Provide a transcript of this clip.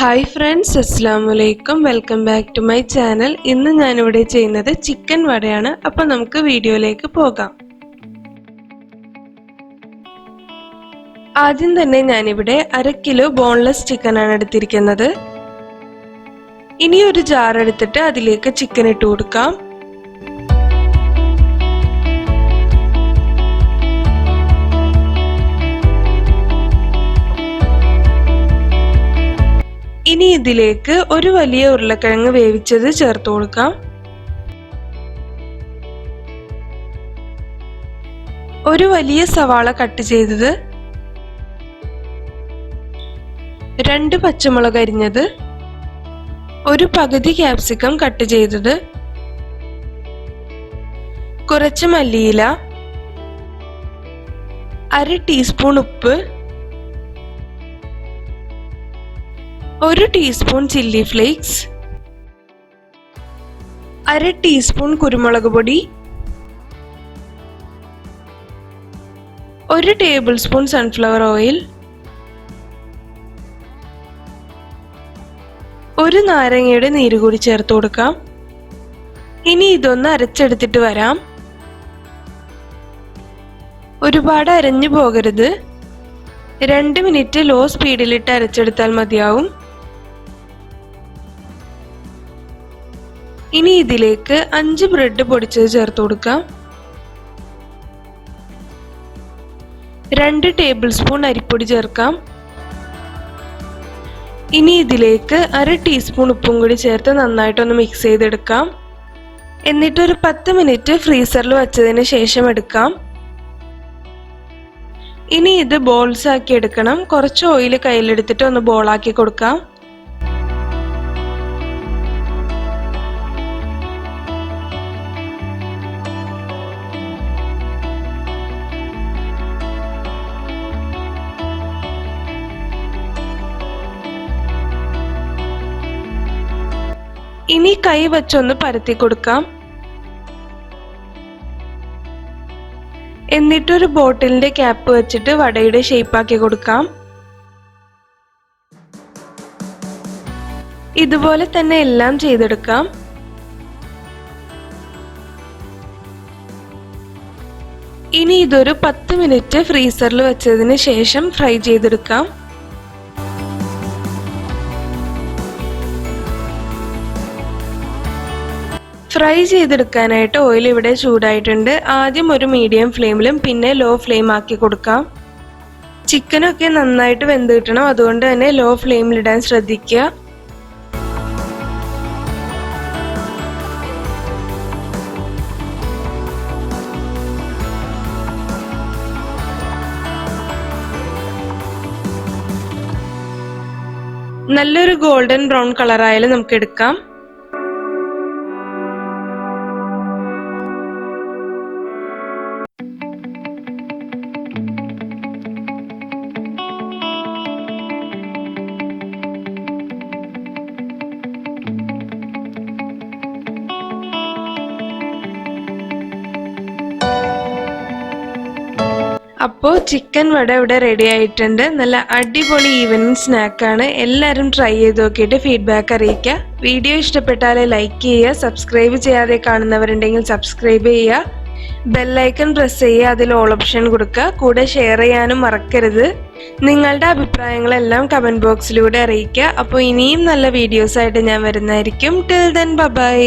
Hi friends, Assalamualaikum. Welcome back to my channel. ഇന്ന് ഞാൻ ഇവിടെ ചെയ്യുന്നത് ചിക്കൻ വടയാണ്. അപ്പോൾ നമുക്ക് വീഡിയോയിലേക്ക് പോകാം. ആദ്യം തന്നെ ഞാൻ ഇവിടെ 1/2 കിലോ ബോൺലെസ് ചിക്കൻ ആണ് എടുത്തിരിക്കുന്നത്. ഇനി ഒരു ജാർ എടുത്തിട്ട് അതിലേക്ക് ചിക്കൻ ഇട്ട് കൊടുക്കാം. ഇനി ഇതിലേക്ക് ഒരു വലിയ ഉരുളക്കിഴങ്ങ് വേവിച്ചത് ചേർത്ത് കൊടുക്കാം. ഒരു വലിയ സവാള കട്ട് ചെയ്തത്, 2 പച്ചമുളക് അരിഞ്ഞത്, ഒരു പകുതി ക്യാപ്സിക്കം കട്ട് ചെയ്തത്, കുറച്ച് മല്ലിയില, 1/2 ടീസ്പൂൺ ഉപ്പ്, 1 ടീസ്പൂൺ ചില്ലി ഫ്ലേക്സ്, 1/2 ടീസ്പൂൺ കുരുമുളക് പൊടി, 1 ടേബിൾ സ്പൂൺ സൺഫ്ലവർ ഓയിൽ, 1 നാരങ്ങയുടെ നീര് കൂടി ചേർത്ത് കൊടുക്കാം. ഇനി ഇതൊന്ന് അരച്ചെടുത്തിട്ട് വരാം. ഒരുപാട് അരഞ്ഞു പോകരുത്. 2 മിനിറ്റ് ലോ സ്പീഡിലിട്ട് അരച്ചെടുത്താൽ മതിയാവും. ഇനി ഇതിലേക്ക് 5 ബ്രെഡ് പൊടിച്ചത് ചേർത്ത് കൊടുക്കാം. 2 ടേബിൾ സ്പൂൺ അരിപ്പൊടി ചേർക്കാം. ഇനി ഇതിലേക്ക് 1/2 ടീസ്പൂൺ ഉപ്പും കൂടി ചേർത്ത് നന്നായിട്ടൊന്ന് മിക്സ് ചെയ്തെടുക്കാം. എന്നിട്ട് ഒരു 10 മിനിറ്റ് ഫ്രീസറിൽ വെച്ചതിന് ശേഷം എടുക്കാം. ഇനി ഇത് ബോൾസ് ആക്കി എടുക്കണം. കുറച്ച് ഓയിൽ കയ്യിലെടുത്തിട്ട് ഒന്ന് ബോളാക്കി കൊടുക്കാം. ഇനി കൈ വെച്ചൊന്ന് പരത്തി കൊടുക്കാം. എന്നിട്ടൊരു ബോട്ടിലിന്റെ ക്യാപ്പ് വെച്ചിട്ട് വടയുടെ ഷേപ്പാക്കി കൊടുക്കാം. ഇതുപോലെ തന്നെ എല്ലാം ചെയ്തെടുക്കാം. ഇനി ഇതൊരു 10 മിനിറ്റ് ഫ്രീസറിൽ വെച്ചതിന് ശേഷം ഫ്രൈ ചെയ്തെടുക്കാം. ഫ്രൈ ചെയ്തെടുക്കാനായിട്ട് ഓയിൽ ഇവിടെ ചൂടായിട്ടുണ്ട്. ആദ്യം ഒരു മീഡിയം ഫ്ലെയിമിലും പിന്നെ ലോ ഫ്ലെയിം ആക്കി കൊടുക്കാം. ചിക്കനൊക്കെ നന്നായിട്ട് വെന്ത് കിട്ടണം, അതുകൊണ്ട് തന്നെ ലോ ഫ്ലെയിമിലിടാൻ ശ്രദ്ധിക്കുക. നല്ലൊരു ഗോൾഡൻ ബ്രൗൺ കളറായാലും നമുക്ക് എടുക്കാം. അപ്പോൾ ചിക്കൻ വട ഇവിടെ റെഡി ആയിട്ടുണ്ട്. നല്ല അടിപൊളി ഈവനിങ് സ്നാക്കാണ്. എല്ലാവരും ട്രൈ ചെയ്ത് നോക്കിയിട്ട് ഫീഡ്ബാക്ക് അറിയിക്കുക. വീഡിയോ ഇഷ്ടപ്പെട്ടാൽ ലൈക്ക് ചെയ്യുക. സബ്സ്ക്രൈബ് ചെയ്യാതെ കാണുന്നവരുണ്ടെങ്കിൽ സബ്സ്ക്രൈബ് ചെയ്യുക. ബെല്ലൈക്കൺ പ്രസ് ചെയ്യുക. അതിൽ ഓൾ ഓപ്ഷൻ കൊടുക്കുക. കൂടെ ഷെയർ ചെയ്യാനും മറക്കരുത്. നിങ്ങളുടെ അഭിപ്രായങ്ങളെല്ലാം കമൻറ്റ് ബോക്സിലൂടെ അറിയിക്കുക. അപ്പോൾ ഇനിയും നല്ല വീഡിയോസായിട്ട് ഞാൻ വരുന്നതായിരിക്കും. Till then bye.